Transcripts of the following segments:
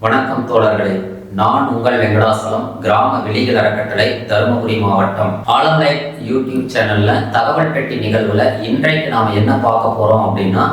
வணக்கம் தோழர்களே. நான் உங்கள் வெங்கடாசலம், கிராம வெளிகள் அறக்கட்டளை, தருமபுரி மாவட்டம். ஆலம்லைட் யூடியூப் சேனல்ல தகவல் பெட்டி நிகழ்வுல இன்றைக்கு நாம என்ன பார்க்க போறோம் அப்படின்னா,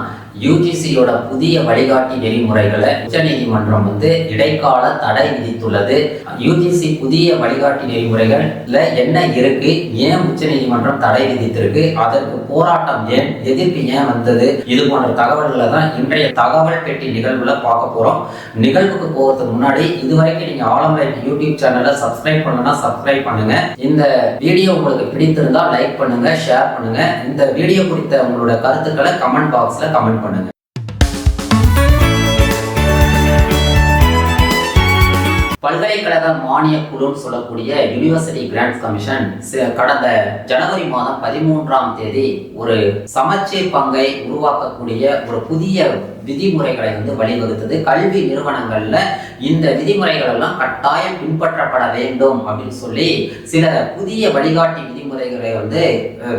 யூஜிசியோட புதிய வழிகாட்டி நெறிமுறைகளை உச்சநீதிமன்றம் இடைக்கால தடை விதித்துள்ளது. யூஜிசி புதிய வழிகாட்டி நெறிமுறைகள்ல என்ன இருக்கு, ஏன் உச்சநீதிமன்றம் தடை விதித்திருக்கு, அதற்கு போராட்டம் ஏன், எதிர்ப்பு ஏன் வந்தது, இது போன்ற தகவல்களை தான் இன்றைய தகவல் பெட்டி நிகழ்வுல பார்க்க போறோம். நிகழ்வுக்கு போகிறதுக்கு முன்னாடி இதுவரைக்கும் நீங்க ஆலம்லைட் யூடியூப் சேனலை சப்ஸ்கிரைப் பண்ணலன்னா சப்ஸ்கிரைப் பண்ணுங்க. இந்த வீடியோ உங்களுக்கு பிடித்திருந்தா லைக் பண்ணுங்க, ஷேர் பண்ணுங்க. இந்த வீடியோ குறித்த உங்களோட கருத்துக்களை கமெண்ட் பாக்ஸ்ல கமெண்ட் பண்ணுங்க. பல்கலைக்கழக மானிய குழுன்னு சொல்லக்கூடிய யூனிவர்சிட்டி கிராண்ட்ஸ் கமிஷன் கடந்த ஜனவரி மாதம் 13ஆம் தேதி ஒரு சமச்சீர் பங்கை உருவாக்கக்கூடிய ஒரு புதிய விதிமுறைகளை வழிவகுத்தது. கல்வி நிறுவனங்கள்ல இந்த விதிமுறைகள் எல்லாம் கட்டாயம் பின்பற்றப்பட வேண்டும் அப்படின்னு சொல்லி சில புதிய வழிகாட்டி விதிமுறைகளை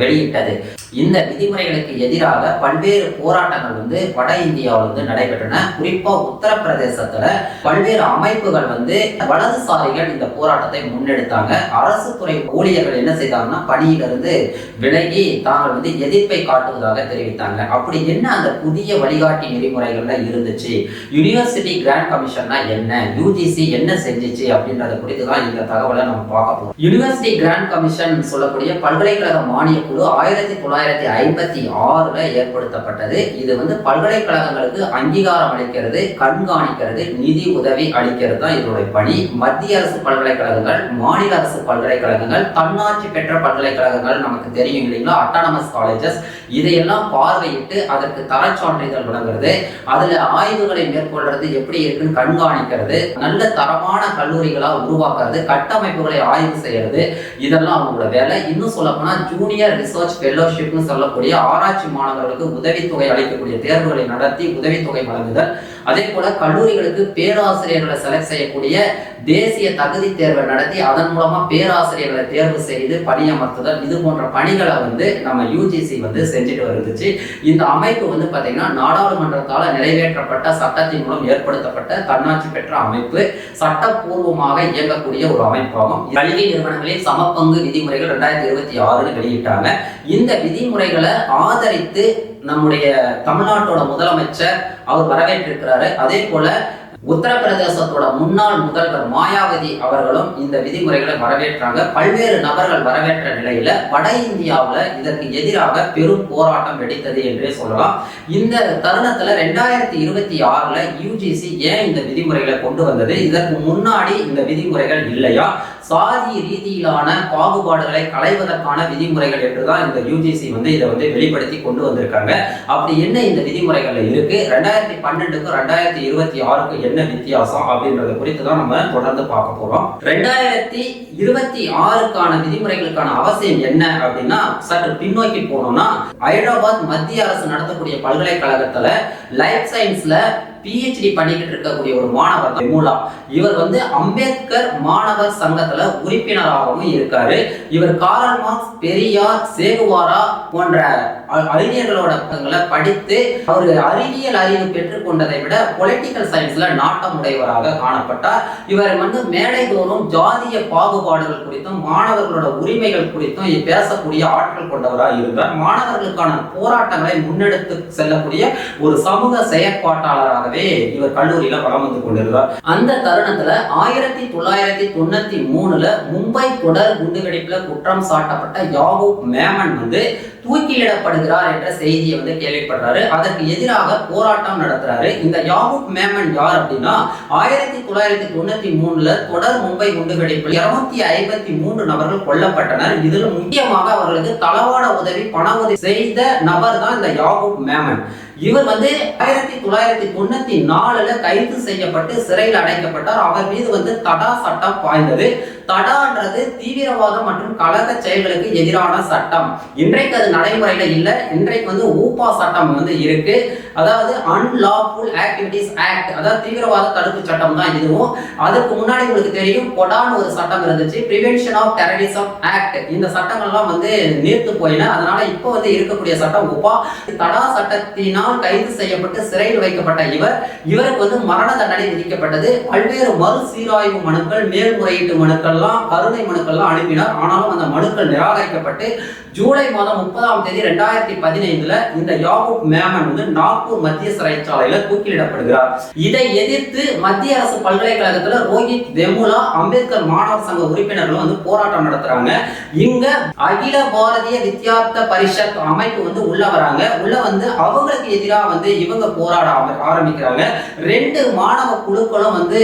வெளியிட்டது. இந்த விதிமுறைகளுக்கு எதிராக பல்வேறு போராட்டங்கள் வட இந்தியாவில் நடைபெற்றன. குறிப்பா உத்தரப்பிரதேசத்துல பல்வேறு அமைப்புகள் வலதுசாரிகள் இந்த போராட்டத்தை முன்னெடுத்தாங்க. அரசு துறை ஊழியர்கள் என்ன செய்தாங்கன்னா, பணியிலிருந்து விலகி தாங்கள் எதிர்ப்பை காட்டுவதாக தெரிவித்தாங்க. அப்படி என்ன அந்த புதிய வழிகாட்டி நெறிமுறைகள்ல இருந்துச்சு, யூனிவர்சிட்டி கிராண்ட் கமிஷன்னா என்ன, யூஜிசி என்ன செஞ்சிச்சு அப்படின்றத குறித்து தான் இந்த தகவலை நம்ம பார்க்க போறோம். யூனிவர்சிட்டி கிராண்ட் கமிஷன் சொல்லக்கூடிய பல்கலைக்கழக மானிய குழு 1956 ஏற்படுத்தப்பட்டது. இது பல்கலைக்கழகங்களுக்கு அங்கீகாரம் அளிக்கிறது, கண்காணிக்கிறது, நிதி உதவி அளிக்கிறது தான் இதனுடைய பணி. மத்திய அரசு பல்கலைக்கழகங்கள், மாநில அரசு பல்கலைக்கழகங்கள், தன்னாட்சி பெற்ற பல்கலைக்கழகங்கள் நமக்கு தெரியும் இல்லைங்களா, அட்டானமஸ் காலேஜஸ், இதையெல்லாம் பார்வையிட்டு அதற்கு தர சான்றிதழ் வழங்குறது, அதுல ஆய்வுகளை மேற்கொள்றது, எப்படி இருக்குன்னு கண்காணிக்கிறது, நல்ல தரமான கல்லூரிகளா உருவாக்குறது, கட்டமைப்புகளை ஆய்வு செய்யறது, இதெல்லாம் அவங்களோட வேலை. இன்னும் சொல்ல போனா ஜூனியர் ரிசர்ச் ஃபெல்லோஷிப்னு சொல்லக்கூடிய ஆராய்ச்சி மாணவர்களுக்கு உதவித்தொகை அளிக்கக்கூடிய தேர்வுகளை நடத்தி உதவித்தொகை வழங்குதல், அதே போல கல்லூரிகளுக்கு பேராசிரியர்களை செலக்ட் செய்யக்கூடிய தேசிய தகுதி தேர்வை நடத்தி அதன் மூலமா பேராசிரியர்களை தேர்வு செய்து பணியமர்த்துதல், இது போன்ற பணிகளை நம்ம யூஜிசி செஞ்சுட்டு வருந்துச்சு. இந்த அமைப்பு பாத்தீங்கன்னா நாடாளுமன்றத்தால் நிறைவேற்றப்பட்ட சட்டத்தின் மூலம் ஏற்படுத்தப்பட்ட தன்னாட்சி பெற்ற அமைப்பு, சட்டப்பூர்வமாக இயங்கக்கூடிய ஒரு அமைப்பாகும். கல்வி நிறுவனங்களில் சமபங்கு விதிமுறைகள் 2026 வெளியிட்டாங்க. இந்த விதிமுறைகளை ஆதரித்து நம்முடைய தமிழ்நாட்டோட முதலமைச்சர் அவர் வரவேற்றிருக்கிறாரு. அதே போல உத்தரப்பிரதேசத்தோட முன்னாள் முதல்வர் மாயாவதி அவர்களும் இந்த விதிமுறைகளை வரவேற்றாங்க. பல்வேறு நபர்கள் வரவேற்ற நிலையில வட இந்தியாவில் இதற்கு எதிராக பெரும் போராட்டம் வெடித்தது என்றே சொல்லலாம். இந்த தருணத்துல 2026 யூஜிசி ஏன் இந்த விதிமுறைகளை கொண்டு வந்தது, இதற்கு முன்னாடி இந்த விதிமுறைகள் இல்லையா, சாதி ரீதியிலான பாகுபாடுகளை களைவதற்கான விதிமுறைகள் என்றுதான் இந்த யூஜிசி இதை வெளிப்படுத்தி கொண்டு வந்திருக்காங்க. அப்படி என்ன இந்த விதிமுறைகள் இருக்கு, 2012க்கும் 2026க்கும் என்ன வித்தியாசம் அப்படின்றத குறித்து தான் நம்ம தொடர்ந்து பார்க்க போறோம். 2026க்கான விதிமுறைகளுக்கான அவசியம் என்ன அப்படின்னா, சற்று பின்னோக்கி போனோம்னா, ஹைதராபாத் மத்திய அரசு நடத்தக்கூடிய பல்கலைக்கழகத்துல லைஃப் சயின்ஸ்ல PhD பண்ணிக்கிட்டு இருக்கக்கூடிய ஒரு மாணவர் விமுலா, இவர் அம்பேத்கர் மாணவர் சங்கத்துல உறுப்பினராகவும் இருக்காரு. இவர் காரல் மார்க்ஸ், பெரியார், சேகுவாரா போன்ற அறிஞர்களோட படித்து அவர் அறிவியல் அறிவு பெற்றுக் கொண்டதை விட பொலிட்டிக்கல் சயின்ஸ்ல நாட்டம் உடையவராக காணப்பட்டார். இவர் மேடை தோறும் ஜாதிய பாகுபாடுகள் குறித்தும் மாணவர்களோட உரிமைகள் குறித்தும் பேசக்கூடிய ஆற்றல் கொண்டவராக இருந்தார். மாணவர்களுக்கான போராட்டங்களை முன்னெடுத்து செல்லக்கூடிய ஒரு சமூக செயற்பாட்டாளராக இவர் கல்லூரியில வளம் வந்து கொண்டிருந்தார். அந்த தருணத்துல 1993 மும்பை தொடர் குண்டுவெடிப்புல குற்றம் சாட்டப்பட்ட யாகூப் மேமன் தூக்கிலிடப்படுகிறார் என்ற செய்தியை கேள்விப்படுறாரு. அதற்கு எதிராக போராட்டம் நடத்துறாரு. இந்த யாகூப் மேமன் யார் அப்படின்னா, 1993 தொடர் மும்பை குண்டுவெடிப்பில் 253 நபர்கள் கொல்லப்பட்டனர். இதுல முக்கியமாக அவர்களுக்கு தளவாட உதவி, பண உதவி செய்த நபர் தான் இந்த யாகூப் மேமன். இவர் 1994 கைது செய்யப்பட்டு சிறையில் அடைக்கப்பட்டார். அவர் மீது தடா சட்டம் பாய்ந்தது. தடான்றது தீவிரவாதம் மற்றும் கலக செயல்களுக்கு எதிரான சட்டம். இன்றைக்கு அது நடைமுறையில இல்ல. இன்றைக்கு வந்து ஊப்பா சட்டம் வந்து இருக்கு. அதாவது அன்லாஃபுல் ஆக்டிவிட்டீஸ் ஆக்ட், அதாவது தீவிரவாத தடுப்பு சட்டம் தான் இதுவும். அதுக்கு முன்னாடி உங்களுக்கு தெரியும் கொடான்னு ஒரு சட்டம் இருந்துச்சு, பிரிவென்ஷன் ஆஃப் டெரரிசம் ஆக்ட். இந்த சட்டங்கள்லாம் வந்து நீர்த்து போயின. அதனால இப்போ வந்து இருக்கக்கூடிய சட்டம் ஊப்பா. தடா சட்டத்தினால் கைது செய்யப்பட்டு சிறையில் வைக்கப்பட்ட இவருக்கு வந்து மரண தண்டனை விதிக்கப்பட்டது. பல்வேறு மறுசீராய்வு மனுக்கள், மேல்முறையீட்டு மனுக்கள்லாம், கருணை மனுக்கள்லாம் அனுப்பினார். ஆனாலும் அந்த மனுக்கள் நிராகரிக்கப்பட்டு ஜூலை மாதம் 30ஆம் தேதி 2015 இந்த யாகூப் மேமன் வந்து நாக்பூர் மத்திய சிறைச்சாலையில தூக்கிலிடப்படுகிறார். இதை எதிர்த்து மத்திய அரசு பல்கலைக்கழகத்துல ரோஹித் வெமுலா, அம்பேத்கர் மாணவர் சங்க உறுப்பினர்கள் வந்து போராட்டம் நடத்துறாங்க. இங்க அகில பாரதிய வித்யார்த்த பரிஷத் அமைப்பு வந்து உள்ள வராங்க. உள்ள வந்து அவங்களுக்கு எதிராக வந்து இவங்க போராட ஆரம்பிக்கிறாங்க. 2 மாணவ குழுக்களும் வந்து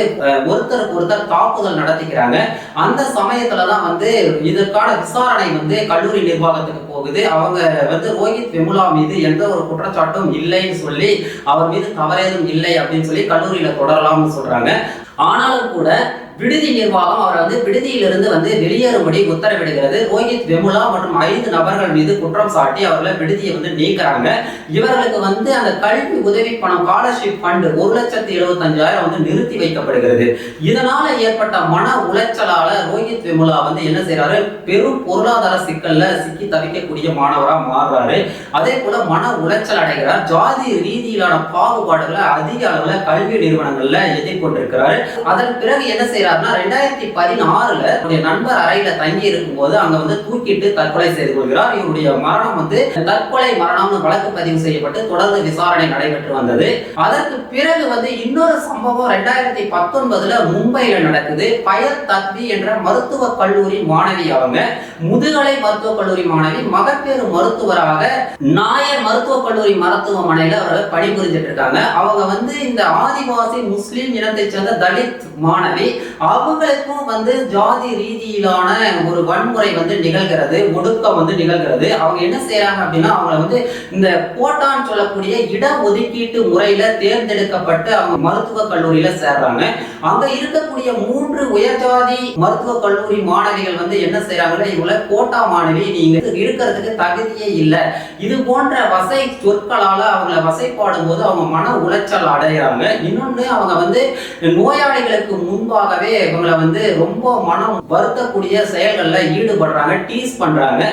ஒருத்தருக்கு ஒருத்தர் தாக்குதல் நடத்திக்கிறாங்க. அந்த சமயத்துலதான் வந்து இதற்கான விசாரணை வந்து கல்லூரி நிர்வாகத்துக்கு போகுது. அவங்க வந்து ரோஹித் வெமுலா மீது எந்த ஒரு குற்றச்சாட்டும் இல்லைன்னு சொல்லி, அவர் மீது தவறேதும் இல்லை அப்படின்னு சொல்லி கல்லூரியில தொடரலாம்னு சொல்றாங்க. ஆனாலும் கூட விடுதி நிர்வாகம் அவரை வந்து விடுதியிலிருந்து வந்து வெளியேறும்படி உத்தரவிடுகிறது. ரோஹித் வெமுலா மற்றும் 5 நபர்கள் மீது குற்றம் சாட்டி அவர்களை விடுதியை வந்து நீக்கிறாங்க. இவர்களுக்கு வந்து அந்த கல்வி உதவி பணம், ஸ்காலர்ஷிப் ஃபண்ட் 1,75,000 வந்து நிறுத்தி வைக்கப்படுகிறது. இதனால ஏற்பட்ட மன உளைச்சலால ரோஹித் வெமுலா வந்து என்ன செய்யறாரு, பெரும் பொருளாதார சிக்கல்ல சிக்கி தவிக்கக்கூடிய மாணவரா மாறுறாரு. அதே போல மன உளைச்சல் அடைகிறார். ஜாதி ரீதியிலான பாகுபாடுகளை அதிக அளவுல கல்வி நிறுவனங்கள்ல எதிர்கொண்டிருக்கிறாரு. அதன் பிறகு என்ன செய்யறாரு, 2016 நண்பர் அறையில தங்கி இருக்கும் போது அங்க வந்து தூக்கிட்டு தற்கொலை செய்து கொள்கிறார். இவருடைய மரணம் வந்து தற்கொலை மரணம்னு வழக்கு பதிவு செய்யப்பட்டு தொடர்ந்து விசாரணை நடைபெற்று வந்தது. அதற்கு பிறகு வந்து இன்னொரு சம்பவம் 2019 மும்பையில நடக்குது. பயர் தத்வி என்ற மருத்துவ கல்லூரி மாணவி, அவங்க முதுகலை மருத்துவக் கல்லூரி மாணவி, மகப்பேறு மருத்துவராக நாயர் மருத்துவக் கல்லூரி மருத்துவமனையில அவர்கள் பணிபுரிஞ்சிட்டு இருக்காங்க. அவங்க வந்து இந்த ஆதிவாசி முஸ்லிம் இனத்தை சேர்ந்த தலித் மாணவி. அவங்களுக்கும் வந்து ஜாதி ரீதியிலான ஒரு வன்முறை வந்து நிகழ்கிறது, ஒடுக்கம் வந்து நிகழ்கிறது. அவங்க என்ன செய்யறாங்க அப்படின்னா, அவங்க வந்து இந்த கோட்டான்னு சொல்லக்கூடிய இட ஒதுக்கீட்டு முறையில தேர்ந்தெடுக்கப்பட்டு அவங்க மருத்துவக் கல்லூரியில சேர்றாங்க. அங்க இருக்கக்கூடிய 3 உயர்ஜாதி மருத்துவக் கல்லூரி மாணவிகள் வந்து என்ன செய்யறாங்கன்னா, இவங்கள கோட்டா மாணவி, நீங்க இருக்கிறதுக்கு தகுதியே இல்லை, இது போன்ற வசை சொற்களால அவங்களை வசைப்பாடும் போது அவங்க மன உளைச்சல் அடைகிறாங்க. இன்னொன்னு, அவங்க வந்து நோயாளிகளுக்கு முன்பாகவே இவங்களை வந்து ரொம்ப மனம் வருத்தக்கூடிய செயல்கள்ல ஈடுபடுறாங்க, டீஸ் பண்றாங்க.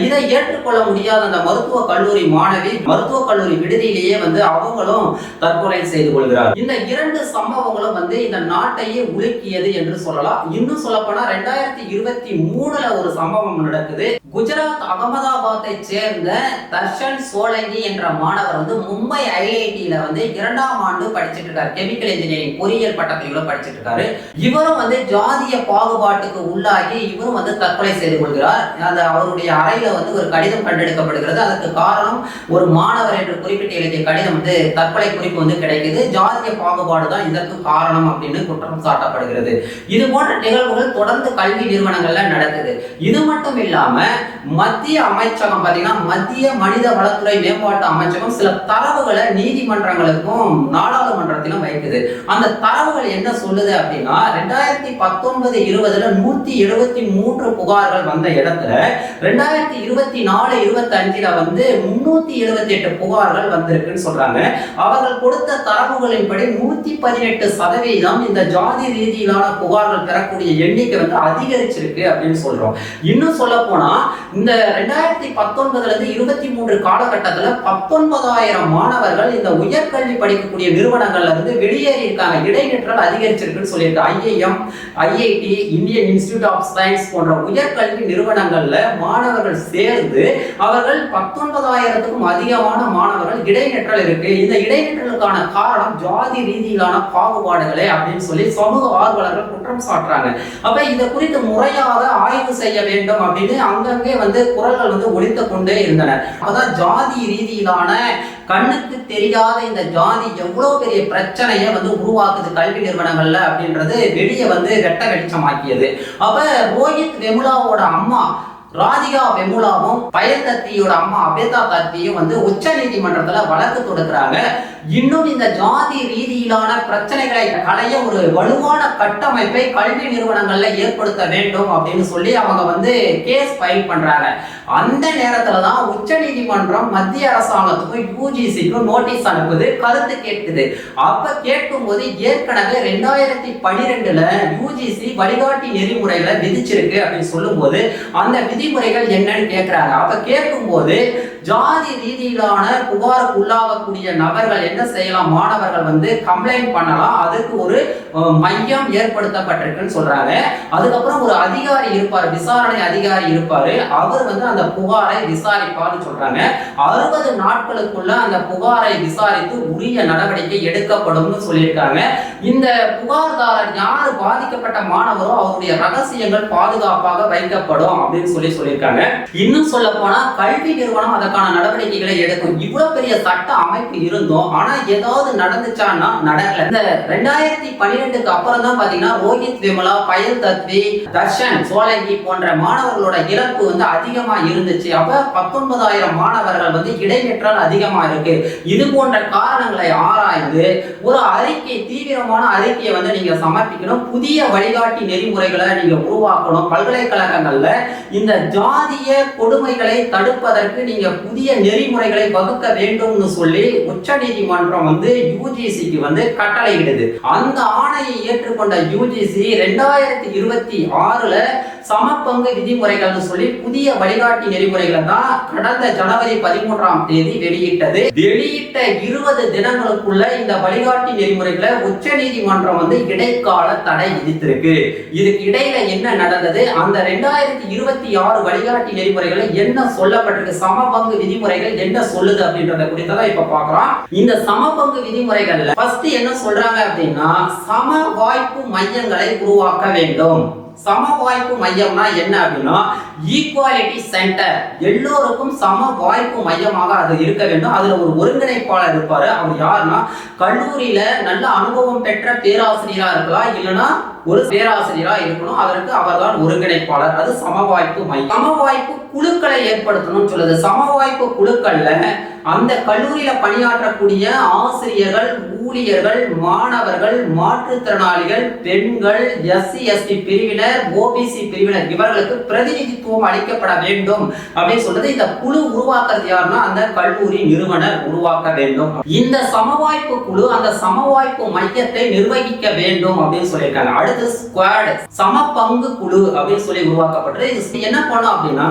இதை ஏற்றுக்கொள்ள முடியாத அந்த மருத்துவ கல்லூரி மாணவி மருத்துவக் கல்லூரி விடுதியிலேயே வந்து அவங்களும் தற்கொலை செய்து கொள்கிறார். இந்த 2 சம்பவங்களும் வந்து இந்த நாட்டையே உலுக்கியது என்று சொல்லலாம். இன்னும் சொல்ல போனா 2023 ஒரு சம்பவம் நடக்குது. குஜராத் அகமதாபாத்தை சேர்ந்த தர்ஷன் சோலங்கி என்ற மாணவர் வந்து மும்பை IIT வந்து 2ஆம் ஆண்டு படிச்சிட்டு இருக்காரு. கெமிக்கல் இன்ஜினியரிங் பொறியியல் பட்டத்தில் படிச்சிட்டு இருக்காரு. இவரும் வந்து ஜாதிய பாகுபாட்டுக்கு உள்ளாகி இவரும் வந்து தற்கொலை செய்து கொள்கிறார். அந்த அவருடைய அறையில வந்து ஒரு கடிதம் கண்டெடுக்கப்படுகிறது. அதுக்கு காரணம் ஒரு மாணவர் என்று குறிப்பிட்டு எழுதிய கடிதம் வந்து தற்கொலை குறிப்பு வந்து கிடைக்குது. ஜாதிய பாகுபாடு தான் இதற்கு காரணம் அப்படின்னு குற்றம் சாட்டப்படுகிறது. இது போன்ற நிகழ்வுகள் தொடர்ந்து கல்வி நிறுவனங்கள்ல நடக்குது. இது மட்டும் இல்லாம மத்திய அமைச்சகம் பாத்தீங்கன்னா, மத்திய மனித வளத்துறை மேம்பாட்டு அமைச்சகம் சில தரவுகளை நீதிமன்றங்களுக்கும் நாடாளுமன்றத்திலும் வைக்குது. அந்த தரவுகள் என்ன சொல்லுது அப்படின்னா, 2019-20 173 புகார்கள் வந்த இடத்துல 2024-25 வந்து 378 புகார்கள் வந்திருக்குன்னு சொல்றாங்க. அவர்கள் கொடுத்த தரவுகளின்படி 118% இந்த ஜாதி ரீதியிலான புகார்கள் பெறக்கூடிய எண்ணிக்கை வந்து அதிகரிச்சிருக்கு அப்படின்னு சொல்றோம். இன்னும் சொல்ல போனா, இந்த 2019-23 காலகட்டத்தில் 19,000 மாணவர்கள் இந்த உயர்கல்வி படிக்கக்கூடிய நிறுவனங்கள்ல இருந்து வெளியேறி இருக்காங்க. இடைநிற்றல் அதிகரிச்சிருக்குன்னு சொல்லியிருக்காங்க. IIM, IIT, Indian Institute of Science போன்ற உயர்கல்வி நிறுவனங்கள்ல மாணவர்கள் சேர்ந்து அவர்கள் 19,000க்கும் அதிகமான மாணவர்கள் இடைநிற்றல் இருக்கு. இந்த இடைநிற்றலுக்கான காரணம் ஜாதி ரீதியிலான பாகுபாடுகளே அப்படின்னு சொல்லி சமூக ஆர்வலர்கள் குற்றம் சாட்டுறாங்க. அப்ப இதை குறித்து முறையாக ஆய்வு செய்ய வேண்டும் அப்படின்னு அங்கங்கே வந்து குரல்கள் வந்து ஒலித்து கொண்டே இருந்தன. அதான் ஜாதி ரீதியிலான கண்ணுக்கு தெரியாத இந்த ஜாதி எவ்வளவு பெரிய பிரச்சனையை வந்து உருவாக்குது கல்வி நிறுவனங்கள்ல அப்படின்றது வெளியே வந்து வெட்ட வெளிச்சமாக்கியது. அப்ப ரோஹித் வெமுலாவோட அம்மா ராதிகா வெமுலாவும் பயல் தத்வியோட அம்மா அபேதா தத்வியும் வந்து உச்ச நீதிமன்றத்துல வழக்கு தொடுக்கிறாங்க. இன்னும் இந்த ஜாதி ரீதியிலான பிரச்சனைகளை களைய ஒரு வலுவான கட்டமைப்பை கல்வி நிறுவனங்கள்ல ஏற்படுத்த வேண்டும் அப்படின்னு சொல்லி அவங்க வந்து கேஸ் ஃபைல் பண்றாங்க. அந்த நேரத்துல தான் உச்ச நீதிமன்றம் மத்திய அரசாங்கத்துக்கும் யூஜிசிக்கும் நோட்டீஸ் அனுப்புது, கருத்து கேட்குது. அப்ப கேட்கும் போது ஏற்கனவே 2012ல யூஜிசி வழிகாட்டி நெறிமுறைகளை விதிச்சிருக்கு அப்படின்னு சொல்லும் போது அந்த விதிமுறைகள் என்னன்னு கேட்கிறாங்க. அப்ப கேட்கும் போது ஜாதி ரீதியிலான புகாருக்கு உள்ளாகக்கூடிய நபர்கள் என்ன செய்யலாம், மாணவர்கள் வந்து கம்ப்ளைண்ட் பண்ணலாம், அதுக்கு ஒரு மையம் ஏற்படுத்தப்பட்டிருக்குன்னு சொல்றாங்க. அதுக்கப்புறம் ஒரு அதிகாரி இருப்பார், விசாரணை அதிகாரி இருப்பாரு, அவர் வந்து அந்த புகாரை விசாரிப்பார்னு சொல்றாங்க. 60 நாட்களுக்குள்ள அந்த புகாரை விசாரித்து உரிய நடவடிக்கை எடுக்கப்படும் சொல்லியிருக்காங்க. இந்த புகார்தாரர் யாரு பாதிக்கப்பட்ட மாணவரோ அவருடைய ரகசியங்கள் பாதுகாப்பாக வைக்கப்படும் அப்படின்னு சொல்லியிருக்காங்க. இன்னும் சொல்ல போனா கல்வி நிறுவனம் அதற்கான நடவடிக்கைகளை எடுக்கும். இவ்வளவு பெரிய சட்ட அமைப்பு இருந்தோம், ஆனா ஏதாவது நடந்துச்சான்னா நடக்கல. இந்த 2012க்கு அப்புறம் தான் பாத்தீங்கன்னா ரோஹித் வெமுலா, பயல் தத்வி, தர்ஷன் சோலங்கி போன்ற மாணவர்களோட இறப்பு வந்து அதிகமா இருந்துச்சு. அப்ப 19,000 மாணவர்கள் வந்து இடைநிற்றல் அதிகமா இருக்கு. இது போன்ற காரணங்களை ஆராய்ந்து ஒரு அறிக்கை, தீவிரமான அறிக்கையை வந்து நீங்க சமர்ப்பிக்கணும். புதிய வழிகாட்டி நெறிமுறைகளை நீங்க உருவாக்கணும். பல்கலைக்கழகங்கள்ல இந்த ஜாதிய கொடுமைகளை தடுப்பதற்கு நீங்க புதிய நெறிமுறைகளை வகுக்க வேண்டும்னு சொல்லி உச்ச நீதிமன்றம் வந்து யூஜிசிக்கு வந்து கட்டளையிடுது. அந்த ஆணையை ஏற்றுக்கொண்ட யூஜிசி 2026ல சமபங்கு விதிமுறைகள் சொல்லி புதிய வழிகாட்டி நெறிமுறைகளை தான் கடந்த ஜனவரி 13ஆம் தேதி வெளியிட்டது. வெளியிட்ட 20 தினங்களுக்குள்ள இந்த வழிகாட்டி நெறிமுறைகளை உச்ச நீதிமன்றம் வந்து இடைக்கால தடை விதித்திருக்கு. இதுக்கு இடையில என்ன நடந்தது, அந்த 2026 வழிகாட்டி நெறிமுறைகளை என்ன சொல்லப்பட்டிருக்கு, சமபங்கு விதிமுறைகள் என்ன சொல்லுது அப்படின்றத குறித்ததான் இப்ப பார்க்கலாம். இந்த சமபங்கு விதிமுறைகள்ல ஃபர்ஸ்ட் என்ன சொல்றாங்க அப்படின்னா, சம வாய்ப்பு மையங்களை உருவாக்க வேண்டும். சம வாய்ப்பு மையம்னா என்ன அப்படின்னா ஈக்குவாலிட்டி சென்டர், எல்லோருக்கும் சம வாய்ப்பு மையமாக அது இருக்க வேண்டும். அதுல ஒரு ஒருங்கிணைப்பாளர் இருப்பாரு. அவர் யாருன்னா கல்லூரியில நல்ல அனுபவம் பெற்ற பேராசிரியரா இருக்கலாம், இல்லைன்னா ஒரு பேராசிரியரா இருக்கணும். அதற்கு அவர்தான் ஒருங்கிணைப்பாளர். அது சமவாய்ப்பு மையம். சமவாய்ப்பு குழுக்களை ஏற்படுத்தணும்னு சொல்லுது. சமவாய்ப்பு குழுக்கள்ல அந்த கல்லூரியில பணியாற்றக்கூடிய ஆசிரியர்கள், ஊழியர்கள், மாணவர்கள், மாற்றுத்திறனாளிகள், பெண்கள், எஸ்சி எஸ்டி பிரிவினர், ஓபிசி பிரிவினர் இவர்களுக்கு பிரதிநிதித்துவம் அளிக்கப்பட வேண்டும் அப்படின்னு சொல்றது. இந்த குழு உருவாக்குறது யாருன்னா அந்த கல்லூரி நிறுவனர் உருவாக்க வேண்டும். இந்த சமவாய்ப்பு குழு அந்த சமவாய்ப்பு மையத்தை நிர்வகிக்க வேண்டும் அப்படின்னு சொல்லியிருக்காங்க. அடுத்து ஸ்குவாட், சமபங்கு குழு அப்படின்னு சொல்லி உருவாக்கப்பட்டது. இது என்ன பண்ணும் அப்படின்னா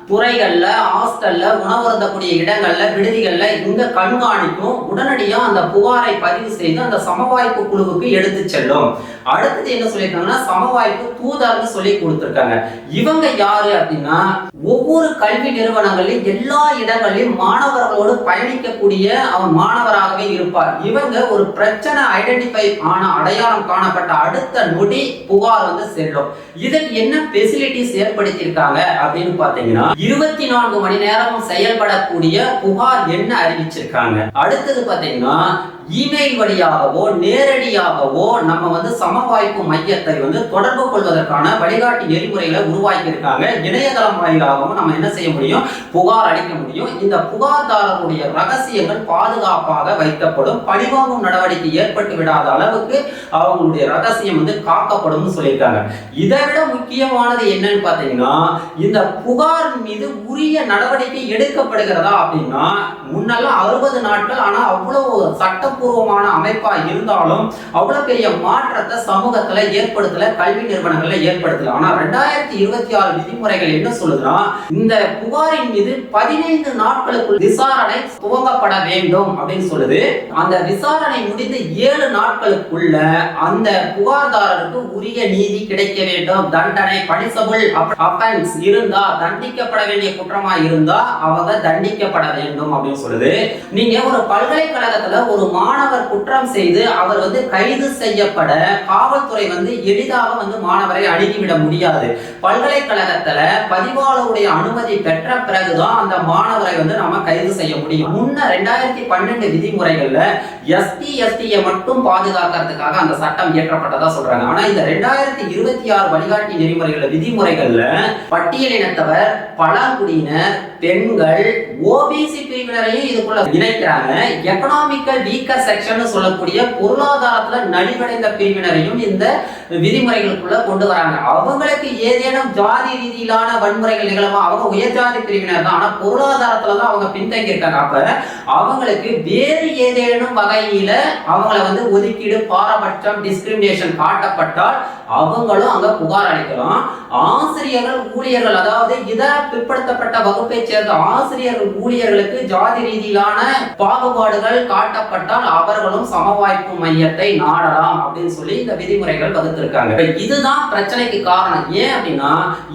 துறைகள்ல, ஹாஸ்டல்ல, உணவருந்தக்கூடிய இடங்கள்ல, விடுதிகள்ல இங்க கண்காணிக்கும். உடனடியா அந்த புகாரை பதிவு செய்து அந்த சமவாய்ப்பு குழுவுக்கு எடுத்து செல்லும். அடுத்தது என்ன சொல்லியிருக்காங்கன்னா சமவாய்ப்பு தூதர்னு சொல்லி கொடுத்திருக்காங்க. இவங்க யாரு அப்படின்னா ஒவ்வொரு கல்வி நிறுவனங்களிலும் எல்லா இடங்களிலும் மாணவர்களோடு பயணிக்கக்கூடிய அவன் மாணவராகவே இருப்பார். இவங்க ஒரு பிரச்சனை ஐடென்டிஃபை ஆன, அடையாளம் காணப்பட்ட அடுத்த நொடி புகார் வந்து செல்லும். இதற்கு என்ன ஃபெசிலிட்டிஸ் ஏற்படுத்தியிருக்காங்க அப்படின்னு பாத்தீங்கன்னா 24 மணி நேரமும் செயல்படக்கூடிய புகார் என்ன அறிவிச்சிருக்காங்க. அடுத்தது பாத்தீங்கன்னா இமெயில் வழியாகவோ நேரடியாகவோ நம்ம வந்து சமவாய்ப்பு மையத்தை வந்து தொடர்பு கொள்வதற்கான வழிகாட்டி நெறிமுறைகளை உருவாக்கி இருக்காங்க. இணையதளம் வாயிலாகவும் நம்ம என்ன செய்ய முடியும், புகார் அளிக்க முடியும். இந்த புகார்தாரருடைய ரகசியங்கள் பாதுகாப்பாக வைக்கப்படும். பழிவாங்கும் நடவடிக்கை ஏற்பட்டு விடாத அளவுக்கு அவங்களுடைய ரகசியம் வந்து காக்கப்படும் சொல்லியிருக்காங்க. இதை விட முக்கியமானது என்னன்னு பாத்தீங்கன்னா இந்த புகார் மீது உரிய நடவடிக்கை எடுக்கப்படுகிறதா அப்படின்னா முன்னெல்லாம் 60 நாட்கள், ஆனா அவ்வளவு சட்டப்பூர்வமான அமைப்பா இருந்தாலும் அவ்வளவு பெரிய மாற்றத்தை சமூகத்துல ஏற்படுத்தல, கல்வி நிறுவனங்கள்ல ஏற்படுத்தல. ஆனா 2026 விதிமுறைகள் என்ன சொல்லுதுன்னா இந்த புகாரின் மீது 15 நாட்களுக்குள் விசாரணை துவங்கப்பட வேண்டும் அப்படின்னு சொல்லுது. அந்த விசாரணை முடிந்து 7 நாட்களுக்குள்ள அந்த புகார்தாரருக்கு உரிய நீதி கிடைக்க வேண்டும். தண்டனை, பனிஷபிள் அஃபென்ஸ் இருந்தா, தண்டிக்கப்பட செய்யப்பட வேண்டிய குற்றமா இருந்தா அவங்க தண்டிக்கப்பட வேண்டும் அப்படின்னு சொல்லுது. நீங்க ஒரு பல்கலைக்கழகத்துல ஒரு மாணவர் குற்றம் செய்து அவர் கைது செய்யப்பட காவல்துறை எளிதாக மாணவரை அணுகிவிட முடியாது. பல்கலைக்கழகத்துல பதிவாளருடைய அனுமதி பெற்ற பிறகுதான் அந்த மாணவரை நாம கைது செய்ய முடியும். முன்ன 2012 விதிமுறைகள்ல ST/ST மட்டும் பாதுகாக்கிறதுக்காக அந்த சட்டம் இயற்றப்பட்டதா சொல்றாங்க. ஆனா இந்த 2026 வழிகாட்டி நெறிமுறைகள்ல விதிமுறைகள்ல பட்டியலினத்தவர், பழங்குடியினர், பெண்கள், OBC பிரிவினரையும் இதுக்குள்ள இணைக்கிறாங்க. எக்கனாமிக்கல் வீக்கர் செக்ஷன் சொல்லக்கூடிய பொருளாதாரத்துல நலிவடைந்த பிரிவினரையும் இந்த விதிமுறைகளுக்குள்ள கொண்டு வராங்க. அவங்களுக்கு ஏதேனும் ஜாதி ரீதியிலான வன்முறைகள் நிகழமா, அவங்க உயர் ஜாதி பிரிவினர் தான், ஆனா பொருளாதாரத்துலதான் அவங்க பின்தங்கி இருக்காங்க. அப்ப அவங்களுக்கு வேறு ஏதேனும் வகையில அவங்கள ஒதுக்கீடு, பாரபட்சம், டிஸ்கிரிமினேஷன் காட்டப்பட்டால் அவங்களும் அங்க புகார் அளிக்கலாம். ஆசிரியர்கள், ஊழியர்கள், அதாவது இதர பிற்படுத்தப்பட்ட வகுப்பை சேர்ந்த ஆசிரியர்கள், ஊழியர்களுக்கு ஜாதி ரீதியிலான பாகுபாடுகள் காட்டப்பட்டால் அவர்களும் சமவாய்ப்பு மையத்தை நாடலாம் அப்படின்னு சொல்லி இந்த விதிமுறைகள் வகுத்திருக்காங்க. இதுதான் பிரச்சனைக்கு காரணம். ஏன் அப்படின்னா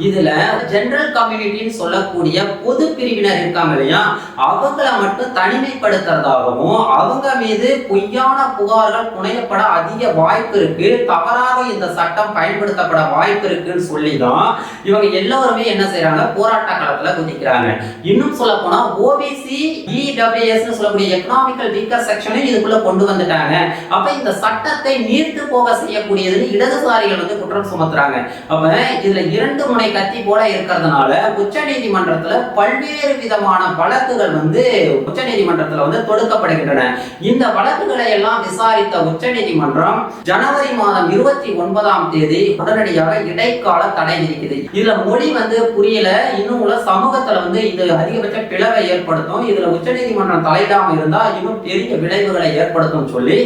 இதுல ஜெனரல் கம்யூனிட்டின்னு சொல்லக்கூடிய பொது பிரிவினர் இருக்காங்க இல்லையா, அவங்கள மட்டும் தனிமைப்படுத்துறதாகவும் அவங்க மீது பொய்யான புகார்கள் புனையப்பட அதிக வாய்ப்பு இருக்கு, தவறாக இந்த சட்டம் பயன்படுத்தப்பட வாய்ப்பு இருக்குன்னு சொல்லிதான் இவங்க எல்லாருமே என்ன செய்யறாங்க, போராட்ட களத்துல குதிக்கிறாங்க. இன்னும் சொல்ல போனா OBC EWS சொல்லக்கூடிய எக்கனாமிக்கல் வீக்கர் செக்ஷனை இதுக்குள்ள கொண்டு வந்துட்டாங்க. அப்ப இந்த சட்டத்தை நீர்த்து போக செய்யக்கூடியதுன்னு இடதுசாரிகள் குற்றம் சுமத்துறாங்க. அப்ப இதுல இரண்டு முனை கத்தி போல இருக்கிறதுனால உச்ச நீதிமன்றத்துல பல்வேறு விதமான வழக்குகள் உச்ச நீதிமன்றத்துல தொடுக்கப்படுகின்றன. இந்த வழக்குகளை எல்லாம் விசாரித்த உச்ச நீதிமன்றம் ஜனவரி மாதம் 29ஆம் தேதி உடனடியாக இடைக்கால தடை விதிக்குது. இதுல மொழி புரியல, இன்னும் உள்ள சமூகத்துல இது அதிகபட்ச பிளவை ஏற்படுத்தும், இதுல உச்ச நீதிமன்றம் தலையிடாம இருந்தா இன்னும் பெரிய விளைவுகளை ஏற்படுத்தும் சொல்லி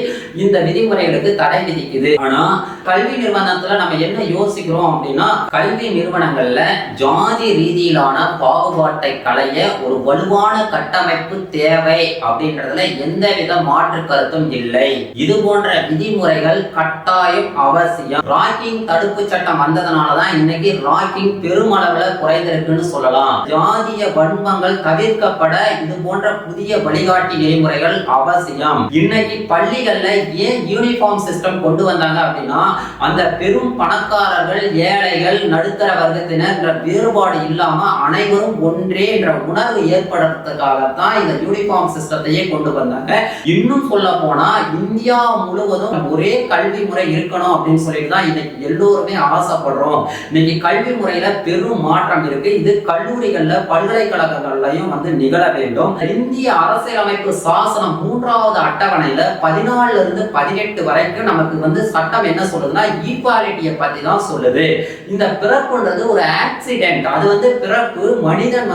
இந்த விதிமுறைகளுக்கு தடை விதிக்குது. ஆனா கல்வி நிறுவனத்துல நம்ம என்ன யோசிக்கிறோம் அப்படின்னா, கல்வி நிறுவனங்கள்ல ஜாதி ரீதியிலான பாகுபாட்டை களைய ஒரு வலுவான கட்டமைப்பு தேவை அப்படின்றதுல எந்தவித மாற்று கருத்தும் இல்லை. இது போன்ற விதிமுறைகள் கட்டாயம் அவசியம். ராக்கிங் தடுப்பு சட்டம் வந்ததுனாலதான் இன்னைக்கு ராக்கிங் பெருமளவுல குறைந்திருக்குன்னு சொல்லலாம். ஜாதிய வன்மங்கள் தவிர்க்கப்பட இது போன்ற புதிய வழிகாட்டி நெறிமுறைகள் அவசியம். இன்னைக்கு பள்ளிகள்ல ஏன் யூனிஃபார்ம் சிஸ்டம் கொண்டு வந்தாங்க அப்படின்னா, அந்த பெரும் பணக்காரர்கள், ஏழைகள், நடுத்தர வர்க்கத்தினர் என்ற வேறுபாடு இல்லாம அனைவரும் ஒன்றே என்ற உணர்வு ஏற்படுறதுக்காகத்தான் இந்த யூனிஃபார்ம் சிஸ்டத்தையே கொண்டு வந்தாங்க. இன்னும் சொல்ல போனா இந்தியா முழுவதும் ஒரே கல்வி முறை இருக்கணும் அப்படின்னு சொல்லிட்டு தான் இன்னைக்கு எல்லோருமே ஆசைப்படுறோம். இன்னைக்கு கல்வி முறையில பெரும் மாற்றம் இருக்கு. இது கல்லூரிகள்ல, பல்கலைக்கழகங்கள்லயும் நிகழ வேண்டும். இந்திய அரசியலமைப்பு சாசனம் 3வது அட்டவணையில 14 இருந்து 18 வரைக்கும் நமக்கு சட்டம் என்ன சொல்லுதுன்னா, ஈக்வாலிட்டியை பத்தி தான் சொல்லுது. இந்த பிறப்புன்றது ஒரு ஆக்சிடென்ட். அது பிறப்பு மனிதன்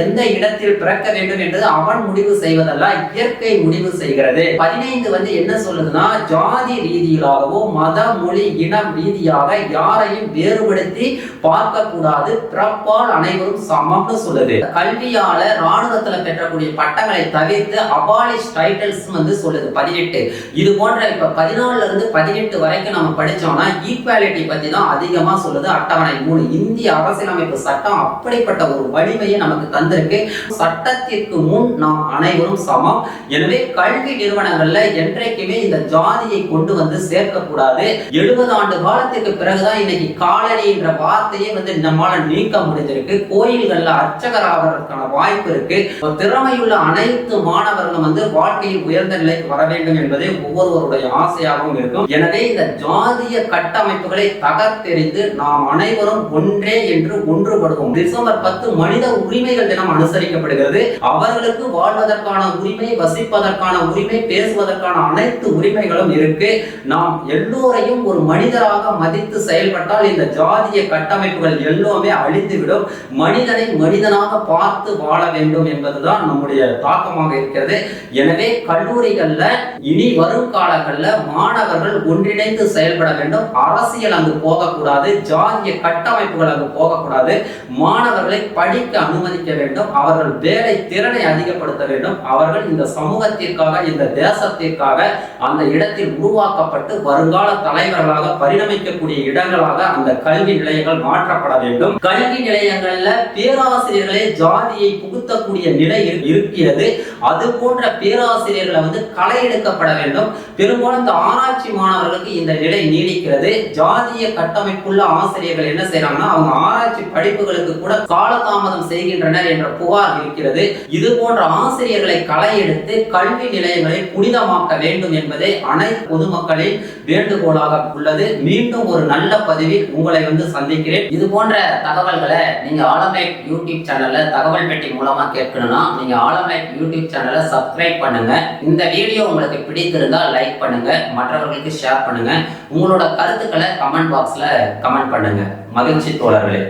எந்த இடத்தில் பிறக்க வேண்டும் என்று அவன் முடிவு செய்வதல்ல, இயற்கை முடிவு செய்கிறது. 15 என்ன சொல்லுதுன்னா, ஜாதி ரீதியிலாகவோ மத, மொழி, இனம் ரீதியாக யாரையும் வேறுபடுத்தி பார்க்க கூடாது, பிறப்பால் அனைவரும் சமம்னு சொல்லுது. கல்வியால ராணுவத்துல பெற்றக்கூடிய பட்டங்களை தவிர்த்து அபாலிஷ் டைட்டில்ஸ் சொல்லுது 18. இது போன்ற இப்ப 14 இருந்து 18 வரைக்கும் நம்ம படிச்சோம்னா ஈக்வாலிட்டி பத்தி தான் அதிகமா சொல்லுது அட்டவணை 3. இந்திய அரசியலமைப்பு சட்டம் அப்படிப்பட்ட ஒரு வலிமையை நமக்கு தந்திருக்கு. சட்டத்திற்கு முன் நாம் அனைவரும் சமம். எனவே கல்வி நிறுவனங்கள்ல என்றைக்குமே இந்த ஜாதியை கொண்டு சேர்க்க கூடாது. 70 ஆண்டு காலத்துக்கு பிறகுதான் இன்னைக்கு காலனி என்ற வார்த்தையே நம்மால நீக்க முடிஞ்சிருக்கு. கோயில்கள்ல அர்ச்சகர் ஆவதற்கான வாய்ப்பு இருக்கு. திறமையுள்ள அனைத்து மாணவர்களும் வாழ்க்கையில் உயர்ந்த நிலைக்கு வர வேண்டும் என்பதே ஒவ்வொருவருடைய ஆசையாகவும் இருக்கும். எனவே இந்த ஜாதிய கட்டமைப்புகளை தகர்த்தெறிந்து நாம் அனைவரும் ஒன்றே என்று ஒன்றுபடுவோம். டிசம்பர் 10 மனித உரிமைகள் தினம் அனுசரிக்கப்படுகிறது. அவர்களுக்கு வாழ்வதற்கான உரிமை, வசிப்பதற்கான உரிமை, பேசுவதற்கான அனைத்து உரிமைகளும் இருக்கு. நாம் எல்லோரையும் ஒரு மனிதராக மதித்து செயல்பட்டால் இந்த ஜாதிய கட்டமைப்புகள் எல்லோருமே அழிந்துவிடும். மனிதனை மனிதனாக பார்த்து வாழ வேண்டும் என்பதுதான் நம்முடைய தாக்கமாக இருக்கிறது. எனவே கல்லூரிகள்ல இனி வரும் காலங்கள்ல மாணவர்கள் ஒன்றிணைந்து செயல்பட வேண்டும். அரசியல் அங்கு போகக்கூடாது, ஜாதிய கட்டமைப்புகள் அங்கு போகக்கூடாது. மாணவர்களை படிக்க அனுமதிக்க வேண்டும். அவர்கள் வேலை திறனை அதிகப்படுத்த வேண்டும். அவர்கள் இந்த சமூகத்திற்காக, இந்த தேசத்திற்காக அந்த இடத்தில் உருவாக்கப்பட்டு வருங்கால தலைவர்களாக பரிணமிக்க அனுமதிக்கக்கூடிய இடங்களாக அந்த கல்வி நிலையங்கள் மாற்றப்பட வேண்டும். கல்வி நிலையங்கள்ல பேராசிரியர்களே ஜாதியை புகுத்தக்கூடிய நிலை இருக்கிறது. அது போன்ற பேராசிரியர்களை களை எடுக்கப்பட வேண்டும். பெரும்பாலும் இந்த ஆராய்ச்சி மாணவர்களுக்கு இந்த நிலை நீடிக்கிறது. ஜாதிய கட்டமைப்புள்ள ஆசிரியர்கள் என்ன செய்யறாங்கன்னா அவங்க ஆராய்ச்சி படிப்புகளுக்கு கூட காலதாமதம் செய்கின்றனர் என்ற புகார் இருக்கிறது. இது போன்ற ஆசிரியர்களை களை எடுத்து கல்வி நிலையங்களை புனிதமாக்க வேண்டும் என்பதே அனைத்து பொதுமக்களின் வேண்டுகோளாக உள்ளது. மீண்டும் ஒரு நல்ல பதிவில் உங்களை சந்திக்கிறேன். இது போன்ற தகவல்களை நீங்க ஆலம்லைட் யூடியூப் சேனல்ல தகவல் பெட்டி மூலமா கேட்கணும்னா நீங்க ஆலம்லைட் யூடியூப் சேனலை சப்ஸ்கிரைப் பண்ணுங்க. இந்த வீடியோ உங்களுக்கு பிடித்திருந்தால் லைக் பண்ணுங்க, மற்றவர்களுக்கு ஷேர் பண்ணுங்க. உங்களோட கருத்துக்களை கமெண்ட் பாக்ஸ்ல கமெண்ட் பண்ணுங்க. மகிழ்ச்சி தோழர்களே.